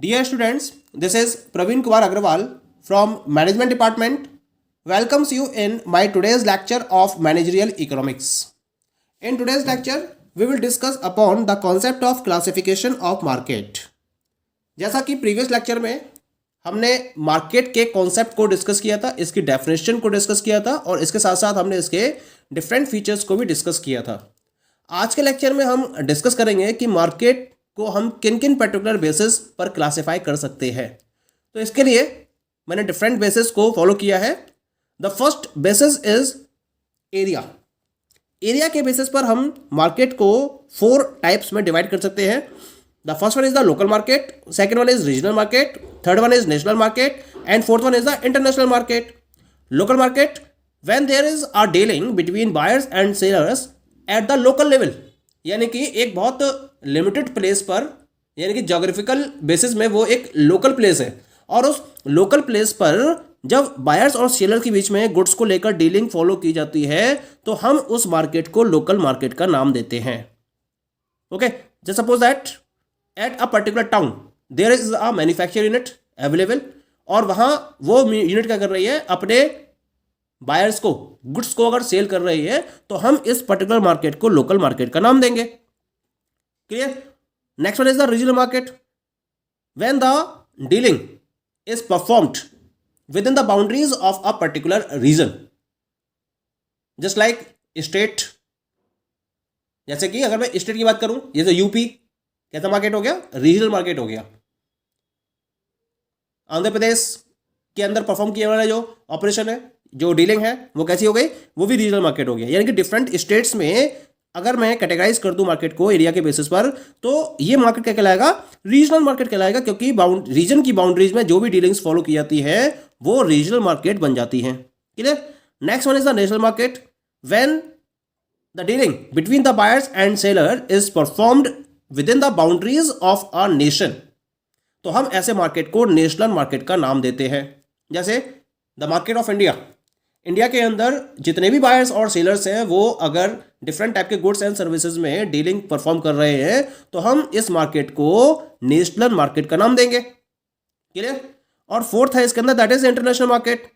Dear students, this is Praveen Kumar Agrawal from Management Department. Welcomes you in my today's lecture of Managerial Economics. In today's lecture, we will discuss upon the concept of classification of market. जैसा कि previous lecture में हमने market के concept को discuss किया था, इसकी definition को डिस्कस किया था और इसके साथ साथ हमने इसके डिफरेंट फीचर्स को भी डिस्कस किया था। आज के लेक्चर में हम डिस्कस करेंगे कि मार्केट को हम किन किन पर्टिकुलर बेसिस पर क्लासिफाई कर सकते हैं। तो इसके लिए मैंने डिफरेंट बेसिस को फॉलो किया है। The first basis is area. Area के बेसिस पर हम मार्केट को 4 टाइप्स में डिवाइड कर सकते हैं। The first one is the local market, second one is regional market, third one is national market and fourth one is the international market. Local market, when there is a dealing between buyers and sellers at the local level, यानी कि एक बहुत limited place पर, यानी कि geographical basis में वो एक लोकल प्लेस है और उस लोकल प्लेस पर जब बायर्स और सेलर के बीच में गुड्स को लेकर डीलिंग फॉलो की जाती है तो हम उस मार्केट को लोकल मार्केट का नाम देते हैं। Okay, just suppose that at a particular town there is a manufacture unit available और वहां वो यूनिट क्या कर रही है, अपने बायर्स को गुड्स को अगर सेल कर रही है तो हम इस पर्टिकुलर मार्केट को लोकल मार्केट का नाम देंगे। Clear? Next one is the regional market. When the dealing is performed within the boundaries of a particular region, just like state. जैसे कि अगर मैं स्टेट की बात करूं, जैसे यूपी कैसा मार्केट हो गया, रीजनल मार्केट हो गया। आंध्र प्रदेश के अंदर परफॉर्म किया वाला जो ऑपरेशन है, जो डीलिंग है, वो कैसी हो गई, वो भी रीजनल मार्केट हो गया। यानी कि डिफरेंट स्टेट्स में अगर मैं कैटेगराइज कर दूं मार्केट को एरिया के बेसिस पर, तो ये मार्केट क्या कहलाएगा, रीजनल मार्केट कहलाएगा, क्योंकि रीजन की बाउंड्रीज में जो भी डीलिंग्स फॉलो की जाती है वो रीजनल मार्केट बन जाती है। Clear? Next one is the national market. When the dealing between the buyers and seller is performed within the boundaries of a nation, तो हम ऐसे मार्केट को नेशनल मार्केट का नाम देते हैं। जैसे the market of India, India के अंदर जितने भी बायर्स और सेलर्स हैं वो अगर डिफरेंट टाइप के गुड्स एंड सर्विसेज में डीलिंग परफॉर्म कर रहे हैं तो हम इस मार्केट को नेशनल मार्केट का नाम देंगे। क्लियर? और फोर्थ है इसके अंदर, that is international market.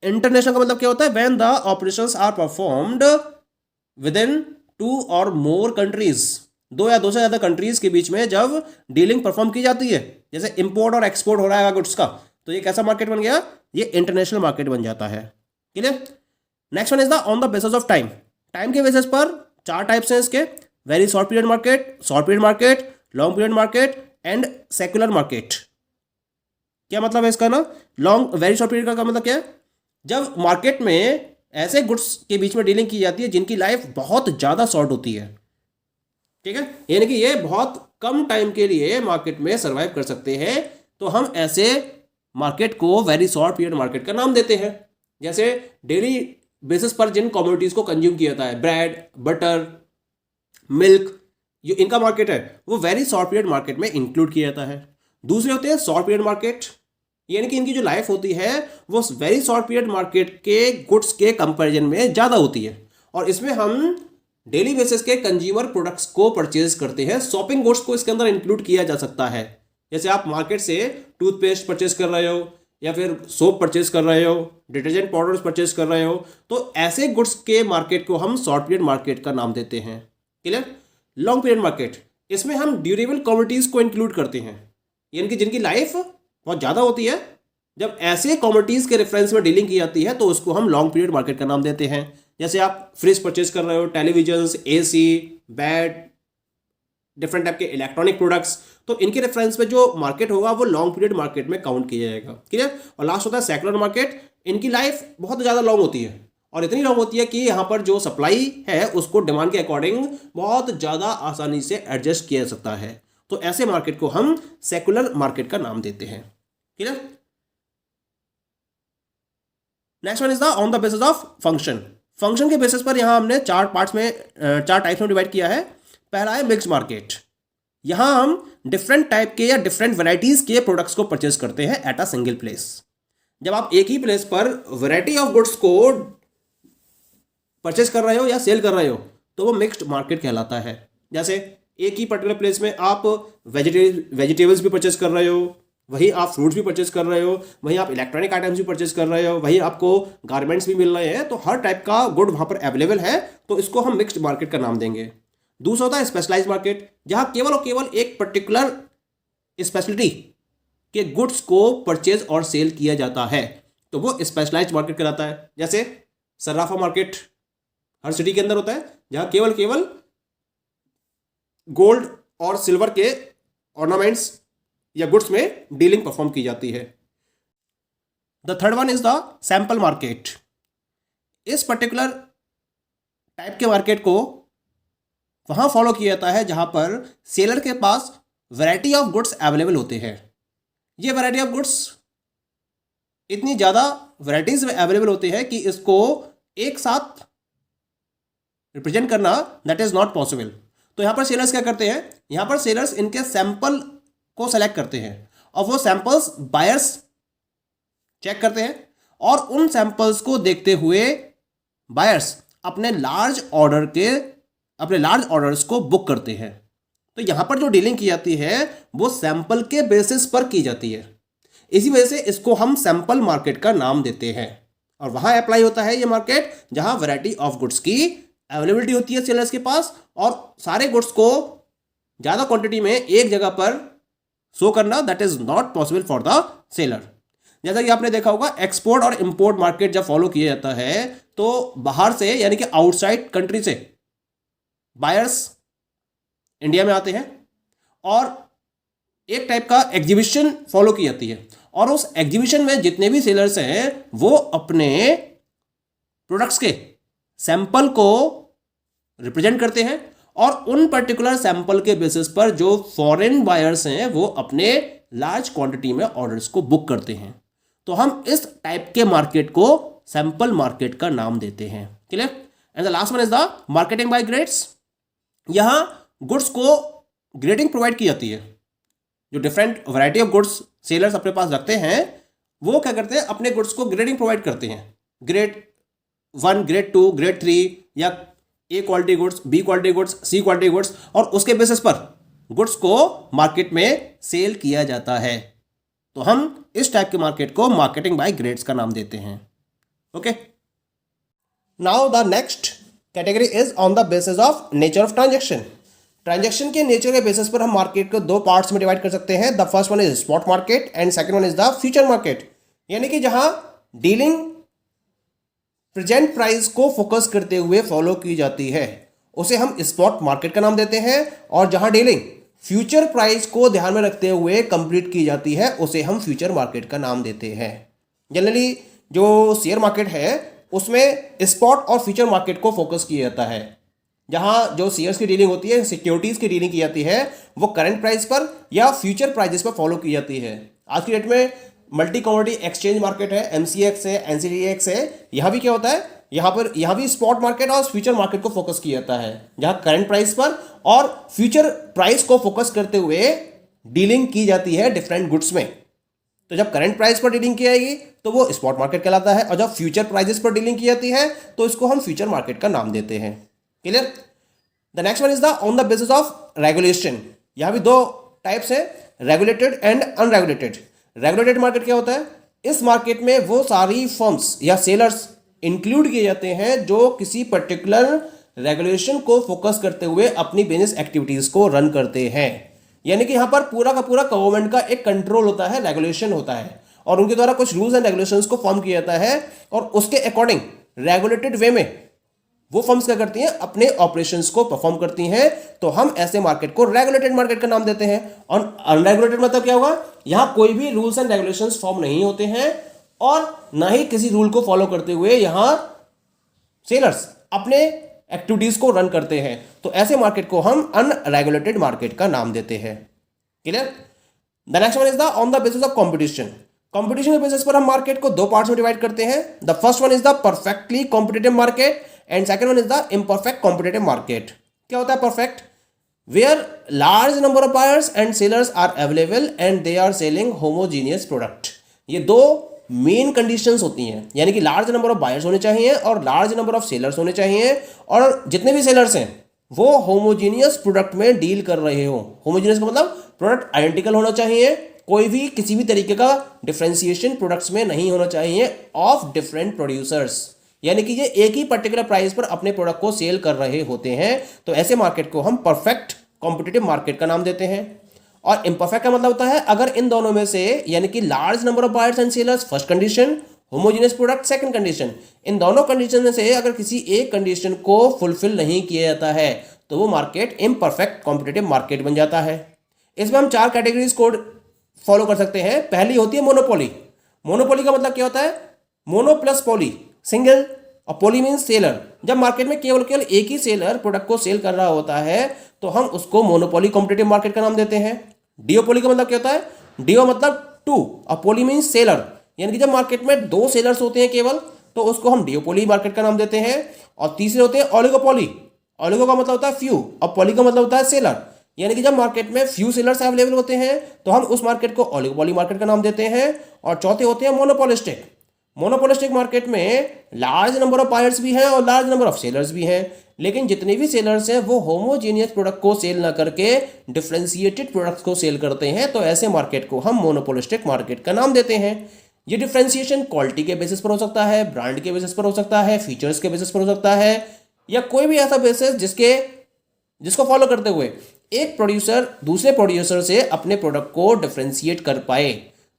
International का मतलब क्या होता है, when the operations are performed within 2 और मोर कंट्रीज, 2 या 2 से ज्यादा कंट्रीज के बीच में जब डीलिंग परफॉर्म की जाती है, जैसे इंपोर्ट और एक्सपोर्ट हो रहा है गुड्स का, तो ये कैसा मार्केट बन गया, ये इंटरनेशनल मार्केट बन जाता है। Clear? Next one is the on the basis of time. Time के बेसिस पर 4 टाइप्स हैं इसके, very short period market, short period market, long period market and secular market. क्या मतलब है इसका ना, लॉन्ग वेरी शॉर्ट पीरियड का मतलब क्या है, जब मार्केट में ऐसे गुड्स के बीच में डीलिंग की जाती है जिनकी लाइफ बहुत ज्यादा शॉर्ट होती है। ठीक है, यानी कि ये बहुत कम टाइम के लिए मार्केट में सर्वाइव कर सकते हैं, तो हम ऐसे मार्केट को वेरी शॉर्ट पीरियड मार्केट का नाम देते हैं। जैसे डेली बेसिस पर जिन कमोडिटीज को कंज्यूम किया जाता है, ब्रेड, बटर, मिल्क, जो इनका मार्केट है वो वेरी शॉर्ट पीरियड मार्केट में इंक्लूड किया जाता है। दूसरे होते हैं शॉर्ट पीरियड मार्केट, यानी कि इनकी जो लाइफ होती है वो वेरी शॉर्ट पीरियड मार्केट के गुड्स के कंपैरिजन में ज़्यादा होती है और इसमें हम डेली बेसिस के कंज्यूमर प्रोडक्ट्स को परचेज करते हैं। शॉपिंग गुड्स को इसके अंदर इंक्लूड किया जा सकता है। जैसे आप मार्केट से टूथपेस्ट परचेज कर रहे हो या फिर सोप परचेज कर रहे हो, डिटर्जेंट पाउडर्स परचेज कर रहे हो, तो ऐसे गुड्स के मार्केट को हम शॉर्ट पीरियड मार्केट का नाम देते हैं। क्लियर? लॉन्ग पीरियड मार्केट, इसमें हम ड्यूरेबल कमोडिटीज को इंक्लूड करते हैं, यानी कि जिनकी लाइफ बहुत ज़्यादा होती है। जब ऐसे कमोडिटीज के रेफरेंस में डीलिंग की जाती है तो उसको हम लॉन्ग पीरियड मार्केट का नाम देते हैं। जैसे आप फ्रिज परचेज कर रहे हो, television, AC, bed, different type के इलेक्ट्रॉनिक प्रोडक्ट्स, तो इनके रेफरेंस में जो मार्केट होगा वो लॉन्ग पीरियड मार्केट में काउंट किया जाएगा। क्लियर? और लास्ट होता है सेक्युलर मार्केट। इनकी लाइफ बहुत ज़्यादा लॉन्ग होती है और इतनी लॉन्ग होती है कि यहाँ पर जो सप्लाई है उसको डिमांड के अकॉर्डिंग बहुत ज़्यादा आसानी से एडजस्ट किया जा सकता है, तो ऐसे मार्केट को हम सेक्युलर मार्केट का नाम देते हैं। Clear? Next one is the on the basis of function. Function के बेसिस पर यहाँ हमने 4 पार्ट्स में 4 टाइप्स में डिवाइड किया है। पहला है मिक्स्ड मार्केट। यहां हम डिफरेंट टाइप के या डिफरेंट वैरायटीज के प्रोडक्ट्स को परचेज करते हैं एट अ सिंगल प्लेस। जब आप एक ही प्लेस पर वैरायटी ऑफ गुड्स को परचेज कर रहे हो या सेल कर रहे हो तो वो मिक्स्ड मार्केट कहलाता है। जैसे एक ही पर्टिकुलर प्लेस में आप वेजिटेबल्स भी परचेज कर रहे हो, वहीं आप फ्रूट्स भी परचेज कर रहे हो, वहीं आप इलेक्ट्रॉनिक आइटम्स भी परचेज कर रहे हो, वहीं आपको गारमेंट्स भी मिल रहे हैं, तो हर टाइप का गुड वहाँ पर अवेलेबल है, तो इसको हम मिक्स्ड मार्केट का नाम देंगे। दूसरा होता है स्पेशलाइज्ड मार्केट, जहाँ केवल और केवल एक पर्टिकुलर स्पेशलिटी के गुड्स को परचेज और सेल किया जाता है, तो वो स्पेशलाइज्ड मार्केट कहलाता है। जैसे सर्राफा मार्केट हर सिटी के अंदर होता है, जहाँ केवल केवल गोल्ड और सिल्वर के ऑर्नामेंट्स या गुड्स में डीलिंग परफॉर्म की जाती है। The third one is the sample market. इस पर्टिकुलर टाइप के मार्केट को वहां फॉलो किया जाता है जहां पर सेलर के पास वैरायटी ऑफ गुड्स अवेलेबल होते हैं। ये वैरायटी ऑफ गुड्स इतनी ज़्यादा वैराइटीज में अवेलेबल होती है कि इसको एक साथ रिप्रेजेंट करना दैट इज नॉट पॉसिबल। तो यहाँ पर सेलर्स क्या करते हैं, यहाँ पर सेलर्स इनके सैंपल को सेलेक्ट करते हैं और वो सैंपल्स बायर्स चेक करते हैं, और उन सैंपल्स को देखते हुए बायर्स अपने लार्ज ऑर्डर्स को बुक करते हैं। तो यहाँ पर जो डीलिंग की जाती है वो सैंपल के बेसिस पर की जाती है, इसी वजह से इसको हम सैंपल मार्केट का नाम देते हैं। और वहां अप्लाई होता है ये मार्केट जहां वैरायटी ऑफ गुड्स की अवेलेबिलिटी होती है सेलर्स के पास, और सारे गुड्स को ज़्यादा क्वांटिटी में एक जगह पर शो करना that is not possible for the seller. जैसा कि आपने देखा होगा, एक्सपोर्ट और इंपोर्ट मार्केट जब फॉलो किया जाता है तो बाहर से यानी कि आउटसाइड कंट्री से बायर्स इंडिया में आते हैं और एक टाइप का एग्जीबिशन फॉलो की जाती है, और उस एग्जीबिशन में जितने भी सेलर्स हैं वो अपने प्रोडक्ट्स के सैंपल को रिप्रेजेंट करते हैं, और उन पर्टिकुलर सैंपल के बेसिस पर जो फॉरेन बायर्स हैं वो अपने लार्ज क्वांटिटी में ऑर्डर्स को बुक करते हैं। तो हम इस टाइप के मार्केट को सैंपल मार्केट का नाम देते हैं। Clear? And the last one is the marketing bye grades. यहां गुड्स को ग्रेडिंग प्रोवाइड की जाती है। जो different variety of goods sellers अपने पास रखते हैं वो क्या करते हैं, अपने गुड्स को ग्रेडिंग प्रोवाइड करते हैं। ग्रेड 1, ग्रेड 2, ग्रेड 3, या A quality goods, B quality goods, C quality goods, और उसके बेसिस पर गुड्स को मार्केट में सेल किया जाता है। तो हम इस टाइप के मार्केट को मार्केटिंग बाय ग्रेड्स का नाम देते हैं। Okay, now the next category is on the basis of nature of transaction. Transaction के नेचर के बेसिस पर हम मार्केट को दो पार्ट्स में डिवाइड कर सकते हैं। The first one is spot market and second one is the future market. यानी कि जहां डीलिंग प्रेजेंट प्राइस को फोकस करते हुए फॉलो की जाती है उसे हम स्पॉट मार्केट का नाम देते हैं, और जहां डीलिंग फ्यूचर प्राइस को ध्यान में रखते हुए कंप्लीट की जाती है उसे हम फ्यूचर मार्केट का नाम देते हैं। जनरली जो शेयर मार्केट है उसमें स्पॉट और फ्यूचर मार्केट को फोकस किया जाता है। जहां जो शेयर्स की डीलिंग होती है, सिक्योरिटीज की डीलिंग की जाती है, वो करंट प्राइस पर या फ्यूचर प्राइजेस पर फॉलो की जाती है। आज की डेट में मल्टी कमोडिटी एक्सचेंज मार्केट है, MCX है, NCDEX है। यहाँ भी क्या होता है, यहाँ भी स्पॉट मार्केट और फ्यूचर मार्केट को फोकस किया जाता है, जहाँ करंट प्राइस पर और फ्यूचर प्राइस को फोकस करते हुए डीलिंग की जाती है डिफरेंट गुड्स में। तो जब करंट प्राइस पर डीलिंग की जाएगी तो वो स्पॉट मार्केट कहलाता है, और जब फ्यूचर प्राइजेस पर डीलिंग की जाती है तो इसको हम फ्यूचर मार्केट का नाम देते हैं। Clear? The next one is the on the basis of regulation. यहाँ भी दो टाइप्स है, regulated and unregulated. Regulated market क्या होता है, इस मार्केट में वो सारी फर्म्स या सेलर्स इंक्लूड किए जाते हैं जो किसी पर्टिकुलर रेगुलेशन को फोकस करते हुए अपनी बिजनेस एक्टिविटीज को रन करते हैं। यानी कि यहाँ पर पूरा का पूरा गवर्नमेंट का एक कंट्रोल होता है, रेगुलेशन होता है, और उनके द्वारा कुछ रूल्स एंड रेगुलेशंस को फॉर्म किया जाता है, और उसके अकॉर्डिंग रेगुलेटेड वे में वो फर्म्स क्या करती हैं, अपने ऑपरेशंस को परफॉर्म करती हैं। तो हम ऐसे मार्केट को रेगुलेटेड मार्केट का नाम देते हैं। और अनरेगुलेटेड मतलब क्या होगा, यहां कोई भी रूल्स एंड रेगुलेशंस फॉर्म नहीं होते हैं, और ना ही किसी रूल को फॉलो करते हुए यहां सेलर्स अपने एक्टिविटीज को रन करते हैं। तो ऐसे मार्केट को हम अनरेगुलेटेड मार्केट का नाम देते हैं। Clear? The next one is the on the basis of competition. Competition के बेसिस पर हम मार्केट को दो पार्ट्स में डिवाइड करते हैं। The first one is the perfectly competitive market and second one is the imperfect competitive market. क्या होता है perfect? Where large number of buyers and sellers are available and they are selling homogeneous product. ये दो main conditions होती हैं, यानी कि large number of buyers होने चाहिए और लार्ज नंबर ऑफ सेलर्स होने चाहिए, और जितने भी सेलर्स हैं वो होमोजीनियस प्रोडक्ट में डील कर रहे हो। होमोजीनियस का मतलब प्रोडक्ट आइडेंटिकल होना चाहिए, कोई भी किसी भी तरीके का डिफरेंशिएशन प्रोडक्ट्स में नहीं होना चाहिए ऑफ डिफरेंट प्रोड्यूसर्स, यानी कि ये एक ही पर्टिकुलर प्राइस पर अपने प्रोडक्ट को सेल कर रहे होते हैं, तो ऐसे मार्केट को हम परफेक्ट कॉम्पिटिटिव मार्केट का नाम देते हैं। और इम्परफेक्ट का मतलब होता है अगर इन दोनों में से, यानी कि large number of buyers and sellers first condition, homogeneous product second condition, इन दोनों कंडीशन में से अगर किसी एक कंडीशन को फुलफिल नहीं किया जाता है तो वो मार्केट इम्परफेक्ट कॉम्पिटिटिव मार्केट बन जाता है। इसमें हम 4 कैटेगरीज कोड फॉलो कर सकते हैं। पहली होती है मोनोपोली। मोनोपोली का मतलब क्या होता है? मोनो प्लस पॉली, सिंगल, और पॉली मीन्स सेलर। जब मार्केट में केवल एक ही सेलर प्रोडक्ट को सेल कर रहा होता है तो हम उसको मोनोपोली कॉम्पिटिटिव मार्केट का नाम देते हैं। डिओपोली का मतलब क्या होता है? डिओ मतलब 2 और पोली मीन्स सेलर, यानी कि जब मार्केट में 2 सेलर्स होते हैं केवल तो उसको हम डिओपोली मार्केट का नाम देते हैं। और तीसरे होते हैं ओलिगोपोली। ओलिगो का मतलब होता है फ्यू और पॉली का मतलब होता है सेलर, यानी कि जब मार्केट में फ्यू सेलर्स अवेलेबल होते हैं तो हम उस मार्केट को ओलिगोपोली मार्केट का नाम देते हैं। और चौथे होते हैं मोनोपोलिस्टिक। मोनोपोलिस्टिक मार्केट में लार्ज नंबर ऑफ बायर्स भी हैं और लार्ज नंबर ऑफ सेलर्स भी हैं, लेकिन जितने भी सेलर्स हैं वो होमोजेनियस प्रोडक्ट को सेल ना करके डिफरेंशिएटेड प्रोडक्ट्स को सेल करते हैं, तो ऐसे मार्केट को हम मोनोपोलिस्टिक मार्केट का नाम देते हैं। ये डिफरेंशिएशन क्वालिटी के बेसिस पर हो सकता है, ब्रांड के बेसिस पर हो सकता है, फीचर्स के बेसिस पर हो सकता है, या कोई भी ऐसा बेसिस जिसको फॉलो करते हुए एक प्रोड्यूसर दूसरे प्रोड्यूसर से अपने प्रोडक्ट को डिफरेंशिएट कर पाए,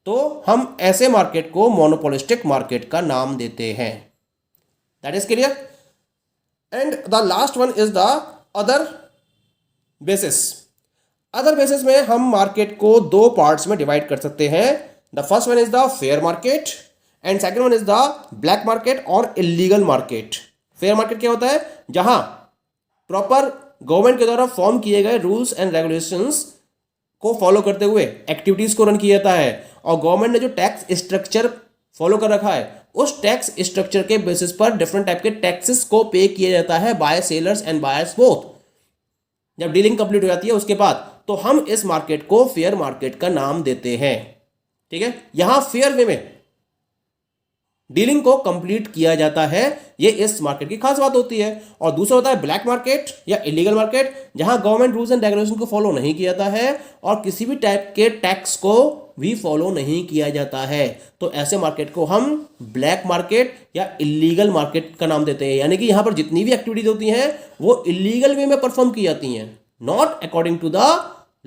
तो हम ऐसे मार्केट को मोनोपोलिस्टिक मार्केट का नाम देते हैं। That is clear. And the last one is the other basis. Other basis में हम मार्केट को 2 पार्ट्स में डिवाइड कर सकते हैं। The first one is the fair market and second one is the black market और इलीगल मार्केट। फेयर मार्केट क्या होता है? जहां प्रॉपर गवर्नमेंट के द्वारा फॉर्म किए गए रूल्स एंड रेगुलेशंस को फॉलो करते हुए एक्टिविटीज को रन किया जाता है, और गवर्नमेंट ने जो टैक्स स्ट्रक्चर फॉलो कर रखा है उस टैक्स स्ट्रक्चर के बेसिस पर डिफरेंट टाइप के टैक्सेस को पे किया जाता है by sellers and buyers both. जब डीलिंग कंप्लीट हो जाती है उसके बाद तो हम इस मार्केट को फेयर मार्केट का नाम देते हैं। ठीक है, यहां फेयर वे में डीलिंग को कंप्लीट किया जाता है, ये इस मार्केट की खास बात होती है। और दूसरा होता है ब्लैक मार्केट या इलीगल मार्केट, जहां गवर्नमेंट रूल्स एंड रेगुलेशन को फॉलो नहीं किया जाता है और किसी भी टाइप के टैक्स को भी फॉलो नहीं किया जाता है, तो ऐसे मार्केट को हम ब्लैक मार्केट या इलीगल मार्केट का नाम देते हैं। यानी कि यहां पर जितनी भी एक्टिविटीज होती हैं वो इलीगल वे में परफॉर्म की जाती हैं, not according to the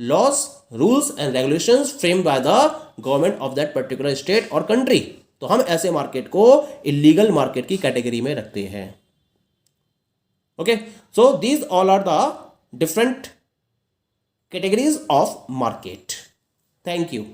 laws, rules and regulations framed by the government of that particular state और कंट्री। तो हम ऐसे मार्केट को इलीगल मार्केट की कैटेगरी में रखते हैं। Okay, so these all are the different categories of market. Thank you.